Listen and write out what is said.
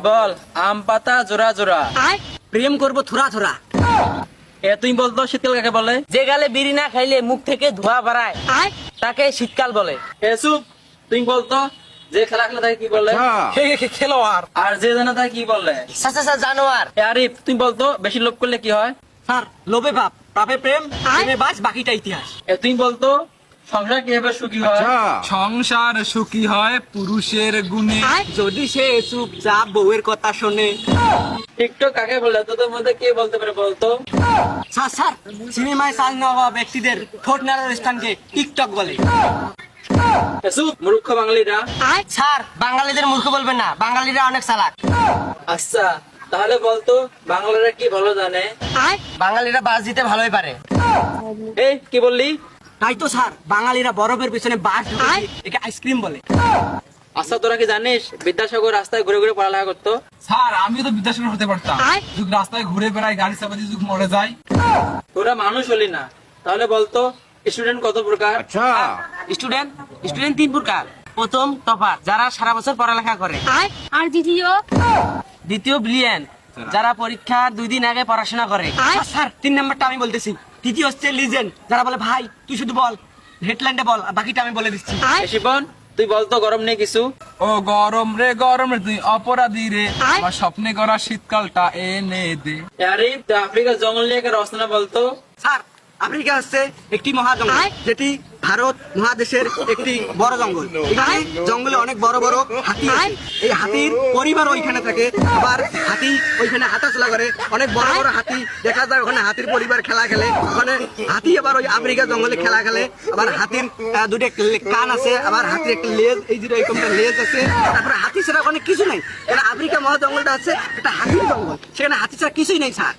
বল আম পাতা জোড়া জোড়া, প্রেম করবো থোড়া থোড়া। তুই বলতো শীতকাল কাকে বলে? যে গালে বিড়ি না খাইলে মুখ থেকে ধোঁয়া বাড়ায় তাকে শীতকাল বলে। চুপ, তুই বলতো যে খেলা খেলে তাকে কি বলে? খেলোয়াড়। আর যে জানে তাকে কি বলে? জানোয়ার। আরিফ তুই বলতো বেশি লোভ করলে কি হয়? স্যার লোভে পাপ, পাপে প্রেম, প্রেমে বাস, বাকিটা ইতিহাস। তুই বলতো সংসার কিভাবে সুখী হয়? সংসার সুখী হয় পুরুষের গুণে। যদি সে চুপচাপ বউয়ের কথা শোনে। টিকটক কাকে বলে তোদের মধ্যে কে বলতে পারে বলতো? স্যার সিনেমায় চাল নেওয়া ব্যক্তিদের ঠোঁট নাড়ার স্থানকে টিকটক বলে। চুপ মূর্খ বাঙালিরা। স্যার বাঙালিদের মূর্খ বলবেন না, বাঙালিরা অনেক চালাক। আচ্ছা তাহলে বলতো বাংলারা কি ভালো জানে? বাঙালিরা বাস দিতে ভালোই পারে। এই কি বললি? তাই তো স্যার, বাঙালিরা বরফের পিছনে বাস ঢুকিয়ে একে আইসক্রিম বলে। আচ্ছা তোরা কি জানিস বিদ্যাসাগর রাস্তায় ঘুরে ঘুরে পড়ালেখা করতো? স্যার আমিও তো বিদ্যাসাগর হতে পারতাম। যুগ রাস্তায় ঘুরে বেড়াই, গাড়ি চাপাতি যুগ মরে যায়। তোরা মানুষ হলি না। তাহলে বলতো স্টুডেন্ট কত প্রকার? স্টুডেন্ট স্টুডেন্ট তিন প্রকার। প্রথম টপার, যারা সারা বছর পড়ালেখা করে। আর দ্বিতীয় ব্রিলিয়ান্ট, যারা পরীক্ষার 2 দিন আগে পড়াশোনা করে। স্যার 3 নাম্বারটা আমি বলতেছি। তৃতীয় হচ্ছে লিজেন্ড, যারা বলে ভাই তুই শুধু বল, হেডলাইনটা বল, বাকিটা আমি বলে দিচ্ছি। শিবন তুই বলতো গরম নেই কিছু? ও গরম রে তুই অপরাধী রে, আমার স্বপ্নে করা শীতকালটা এনে দে। আরিফ তুই আফ্রিকার জঙ্গল নিয়ে একটা রচনা বলতো? স্যার আফ্রিকা হচ্ছে একটি মহাজঙ্গল, যেটি ভারত মহাদেশের একটি বড় জঙ্গল। এখানে জঙ্গলে অনেক বড় বড় হাতি আছে। এই হাতির পরিবার ওইখানে থাকে, আবার হাতি ওইখানে হাঁটাচলা করে। অনেক বড় বড় হাতি দেখা যায় ওখানে, হাতির পরিবার খেলা খেলে ওখানে। হাতি আবার ওই আফ্রিকা জঙ্গলে খেলা খেলে। আবার হাতির দুটো কান আছে, আবার হাতির একটা লেজ, এই দুটো এরকমটা লেজ আছে। তারপরে হাতি ছাড়া অনেক কিছু নাই। এটা আফ্রিকা মহাজঙ্গলটা হচ্ছে একটা হাতির জঙ্গল, সেখানে হাতি ছাড়া কিছুই নেই স্যার।